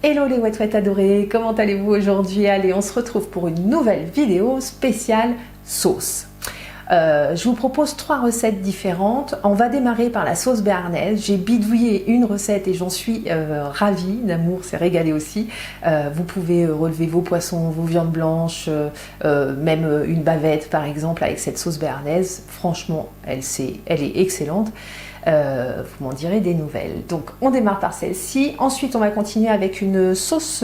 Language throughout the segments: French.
Hello les ouates adorés, comment allez-vous aujourd'hui? Allez, on se retrouve pour une nouvelle vidéo spéciale sauce. Je vous propose 3 recettes différentes. On va démarrer par la sauce béarnaise. J'ai bidouillé une recette et j'en suis ravie. D'amour s'est régalé aussi. Vous pouvez relever vos poissons, vos viandes blanches, même une bavette par exemple avec cette sauce béarnaise. Franchement, elle est excellente. Vous m'en direz des nouvelles. Donc on démarre par celle-ci. Ensuite on va continuer avec une sauce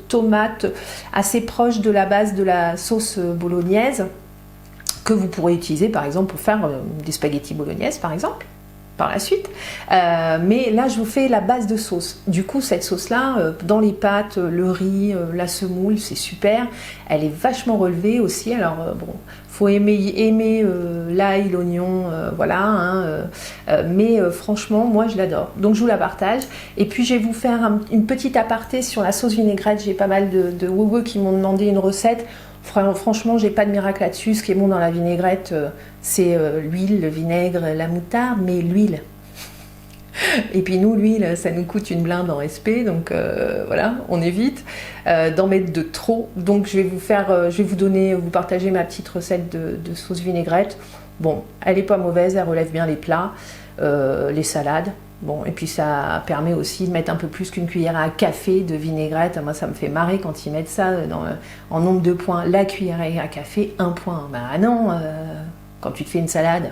tomate assez proche de la base de la sauce bolognaise, que vous pourrez utiliser par exemple pour faire des spaghettis bolognaises par exemple, par la suite. Mais là je vous fais la base de sauce. Du coup cette sauce là, dans les pâtes, le riz, la semoule, c'est super. Elle est vachement relevée aussi. Alors bon, faut aimer l'ail, l'oignon, voilà. Hein, mais franchement moi je l'adore. Donc je vous la partage. Et puis je vais vous faire une petite aparté sur la sauce vinaigrette. J'ai pas mal de wowo qui m'ont demandé une recette. Franchement, j'ai pas de miracle là-dessus. Ce qui est bon dans la vinaigrette, c'est l'huile, le vinaigre, la moutarde, mais l'huile. Et puis nous, l'huile, ça nous coûte une blinde en SP, donc voilà, on évite d'en mettre de trop. Donc je vais vous partager ma petite recette de sauce vinaigrette. Bon, elle est pas mauvaise, elle relève bien les plats, les salades. Bon, et puis ça permet aussi de mettre un peu plus qu'une cuillère à café de vinaigrette. Moi, ça me fait marrer quand ils mettent ça en nombre de points. La cuillère à café, 1 point. Bah non, quand tu te fais une salade,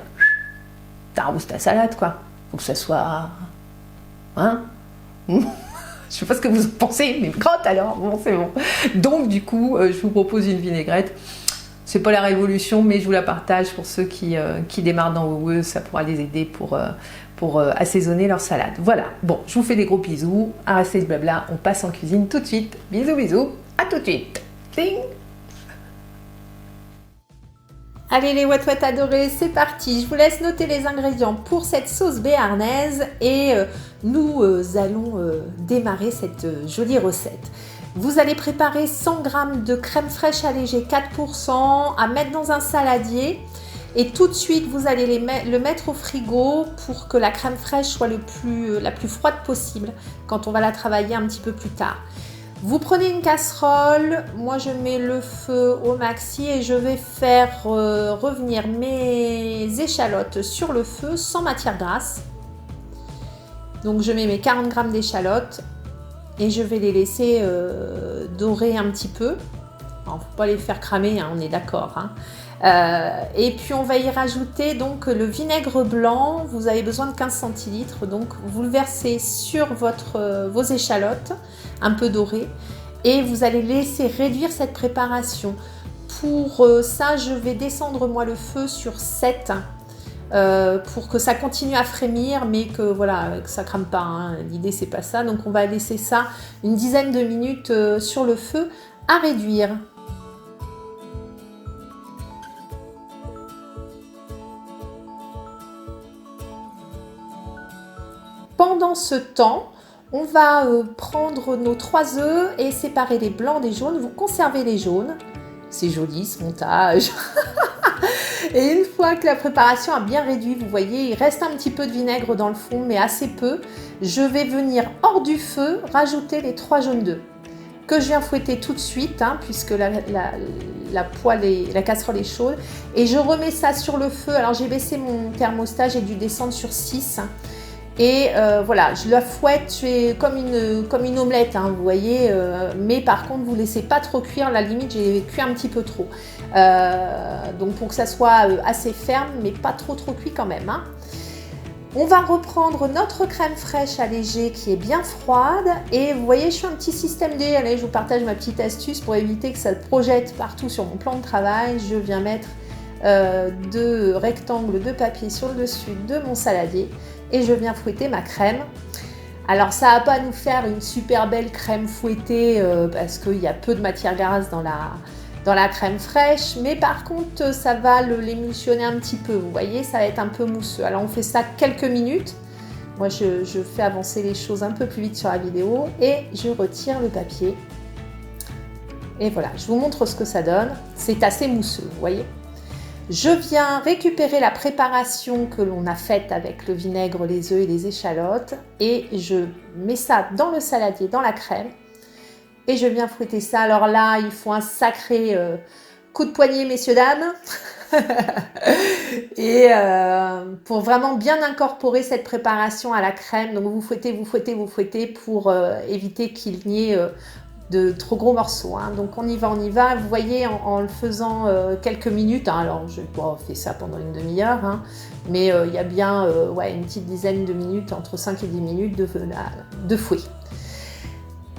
t'arroses ta salade, quoi. Faut que ça soit... Hein? Je sais pas ce que vous en pensez, mais quand alors? Bon, c'est bon. Donc, du coup, je vous propose une vinaigrette. C'est pas la révolution, mais je vous la partage pour ceux qui démarrent dans WOWO. Ça pourra les aider pour assaisonner leur salade. Voilà, bon, je vous fais des gros bisous. Arrêtez ce blabla, on passe en cuisine tout de suite. Bisous, bisous, à tout de suite. Cling. Allez les ouates adorés, c'est parti. Je vous laisse noter les ingrédients pour cette sauce béarnaise et nous allons démarrer cette jolie recette. Vous allez préparer 100 g de crème fraîche allégée 4% à mettre dans un saladier. Et tout de suite, vous allez le mettre au frigo pour que la crème fraîche soit la plus froide possible quand on va la travailler un petit peu plus tard. Vous prenez une casserole, moi je mets le feu au maxi et je vais faire revenir mes échalotes sur le feu sans matière grasse. Donc je mets mes 40 g d'échalotes et je vais les laisser dorer un petit peu. Alors, faut pas les faire cramer, hein, on est d'accord. Hein. Et puis on va y rajouter donc le vinaigre blanc. Vous avez besoin de 15 centilitres, donc vous le versez sur vos échalotes un peu dorées et vous allez laisser réduire cette préparation. Pour ça, je vais descendre moi le feu sur 7 pour que ça continue à frémir, mais que voilà, que ça crame pas. Hein. L'idée c'est pas ça, donc on va laisser ça une dizaine de minutes sur le feu à réduire. Pendant ce temps, on va prendre nos 3 œufs et séparer les blancs des jaunes. Vous conservez les jaunes. C'est joli ce montage. Et une fois que la préparation a bien réduit, vous voyez, il reste un petit peu de vinaigre dans le fond, mais assez peu. Je vais venir hors du feu rajouter les 3 jaunes d'œufs que je viens fouetter tout de suite, hein, puisque la casserole est chaude. Et je remets ça sur le feu. Alors j'ai baissé mon thermostat, j'ai dû descendre sur 6. Et voilà, je la fouette, je fais comme une omelette, hein, vous voyez, mais par contre, vous ne laissez pas trop cuire, à la limite, j'ai cuit un petit peu trop. Donc pour que ça soit assez ferme, mais pas trop cuit quand même. Hein. On va reprendre notre crème fraîche allégée qui est bien froide. Et vous voyez, je fais un petit système D. Allez, je vous partage ma petite astuce pour éviter que ça projette partout sur mon plan de travail. Je viens mettre 2 rectangles de papier sur le dessus de mon saladier. Et je viens fouetter ma crème. Alors ça va pas nous faire une super belle crème fouettée parce qu'il y a peu de matière grasse dans la crème fraîche, mais par contre ça va l'émulsionner un petit peu, vous voyez, ça va être un peu mousseux. Alors on fait ça quelques minutes. Moi je fais avancer les choses un peu plus vite sur la vidéo et je retire le papier. Et voilà, je vous montre ce que ça donne. C'est assez mousseux, vous voyez. Je viens récupérer la préparation que l'on a faite avec le vinaigre, les œufs et les échalotes et je mets ça dans le saladier, dans la crème et je viens fouetter ça. Alors là, il faut un sacré coup de poignet, messieurs, dames. Et pour vraiment bien incorporer cette préparation à la crème, donc vous fouettez, vous fouettez, vous fouettez pour éviter qu'il n'y ait de trop gros morceaux. Hein. Donc on y va, on y va. Vous voyez, en le faisant quelques minutes, hein, alors je fais ça pendant une demi-heure, hein, mais il y a bien une petite dizaine de minutes, entre 5 et 10 minutes de fouet.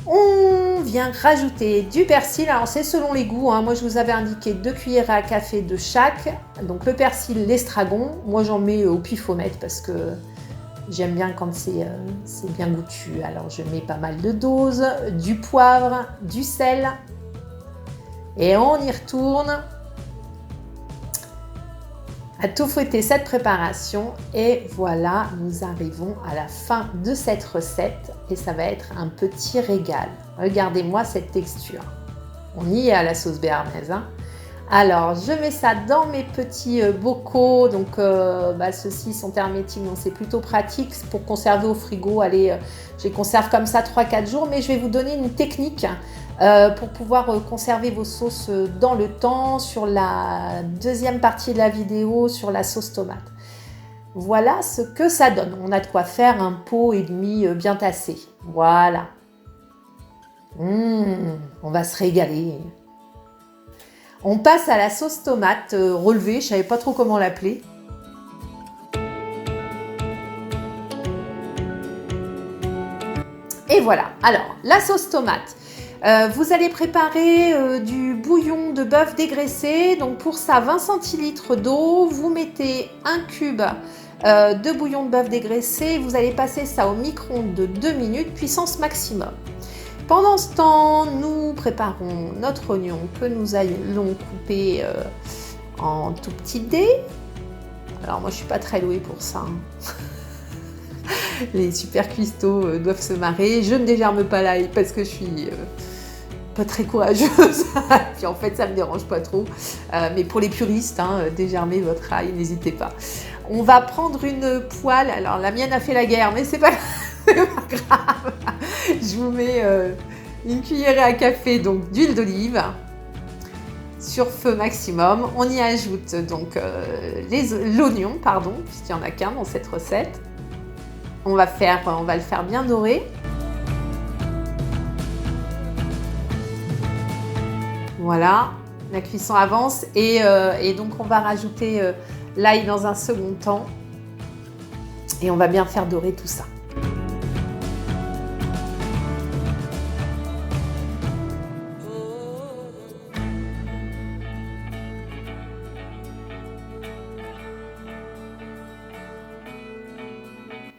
On vient rajouter du persil, alors c'est selon les goûts, hein. Moi je vous avais indiqué 2 cuillères à café de chaque, donc le persil, l'estragon, moi j'en mets au pifomètre parce que j'aime bien quand c'est bien goûtu, alors je mets pas mal de doses, du poivre, du sel, et on y retourne à tout fouetter cette préparation et voilà, nous arrivons à la fin de cette recette et ça va être un petit régal. Regardez-moi cette texture. On y est à la sauce béarnaise. Hein. Alors, je mets ça dans mes petits bocaux. Donc, ceux-ci sont hermétiques, donc c'est plutôt pratique pour conserver au frigo. Allez, je les conserve comme ça 3-4 jours, mais je vais vous donner une technique pour pouvoir conserver vos sauces dans le temps sur la deuxième partie de la vidéo sur la sauce tomate. Voilà ce que ça donne. On a de quoi faire un pot et demi bien tassé. Voilà. On va se régaler. On passe à la sauce tomate relevée. Je ne savais pas trop comment l'appeler. Et voilà. Alors, la sauce tomate. Vous allez préparer du bouillon de bœuf dégraissé. Donc pour ça, 20 centilitres d'eau. Vous mettez un cube de bouillon de bœuf dégraissé. Vous allez passer ça au micro-ondes de 2 minutes, puissance maximum. Pendant ce temps, nous préparons notre oignon que nous allons couper en tout petits dés. Alors moi, je ne suis pas très douée pour ça. Les super cuistots doivent se marrer. Je ne dégerme pas l'ail parce que je suis pas très courageuse. Puis en fait, ça me dérange pas trop. Mais pour les puristes, dégermez votre ail, n'hésitez pas. On va prendre une poêle. Alors la mienne a fait la guerre, mais c'est pas grave. Je vous mets une cuillerée à café donc d'huile d'olive sur feu maximum. On y ajoute donc l'oignon, puisqu'il n'y en a qu'un dans cette recette. On va le faire bien doré. Voilà, la cuisson avance et donc on va rajouter l'ail dans un second temps et on va bien faire dorer tout ça.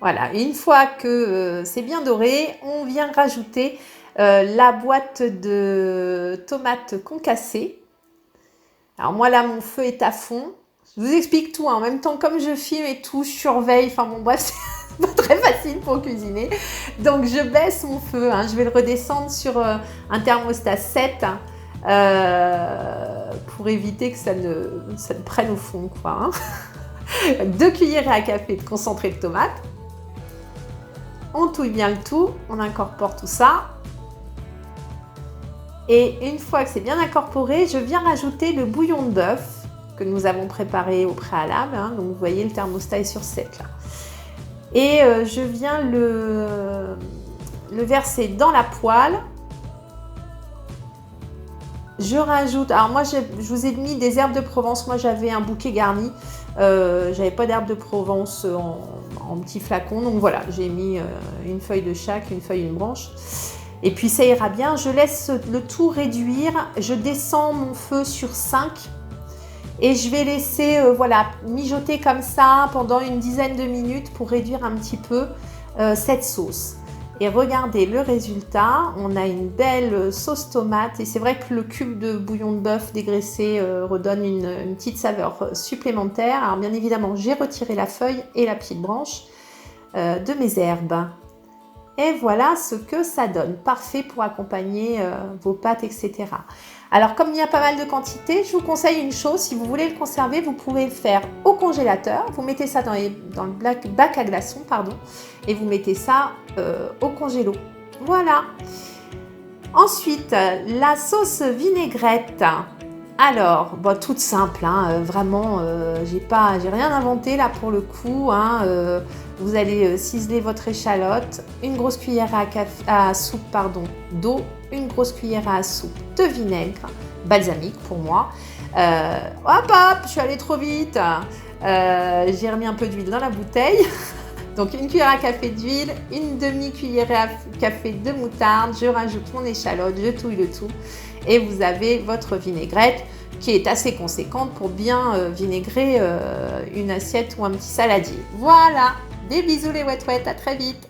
Voilà, une fois que c'est bien doré, on vient rajouter la boîte de tomates concassées. Alors moi là, mon feu est à fond. Je vous explique tout, en même temps comme je filme et tout, je surveille. Enfin bon bref, c'est pas très facile pour cuisiner. Donc je baisse mon feu, je vais le redescendre sur un thermostat 7 pour éviter que ça ne prenne au fond, quoi. 2 cuillères à café de concentré de tomate. On touille bien le tout, on incorpore tout ça. Et une fois que c'est bien incorporé, je viens rajouter le bouillon de bœuf que nous avons préparé au préalable. Donc vous voyez, le thermostat est sur 7 là. Et je viens le verser dans la poêle. Je rajoute, alors moi je vous ai mis des herbes de Provence, moi j'avais un bouquet garni, j'avais pas d'herbes de Provence en petits flacons, donc voilà, j'ai mis une feuille de chaque, une feuille, une branche, et puis ça ira bien. Je laisse le tout réduire, je descends mon feu sur 5 et je vais laisser mijoter comme ça pendant une dizaine de minutes pour réduire un petit peu cette sauce. Et regardez le résultat, on a une belle sauce tomate et c'est vrai que le cube de bouillon de bœuf dégraissé redonne une petite saveur supplémentaire. Alors bien évidemment, j'ai retiré la feuille et la petite branche de mes herbes. Et voilà ce que ça donne. Parfait pour accompagner vos pâtes, etc. Alors, comme il y a pas mal de quantité, je vous conseille une chose. Si vous voulez le conserver, vous pouvez le faire au congélateur. Vous mettez ça dans le bac à glaçons, pardon, et vous mettez ça au congélo. Voilà. Ensuite, la sauce vinaigrette. Alors, bon, toute simple, hein, vraiment, j'ai rien inventé là pour le coup. Hein, vous allez ciseler votre échalote, une grosse cuillère à soupe d'eau, une grosse cuillère à soupe de vinaigre, balsamique pour moi. Hop, je suis allée trop vite. J'ai remis un peu d'huile dans la bouteille. Donc une cuillère à café d'huile, une demi-cuillère à café de moutarde, je rajoute mon échalote, je touille le tout et vous avez votre vinaigrette qui est assez conséquente pour bien vinaigrer une assiette ou un petit saladier. Voilà, des bisous les ouette-ouette, à très vite.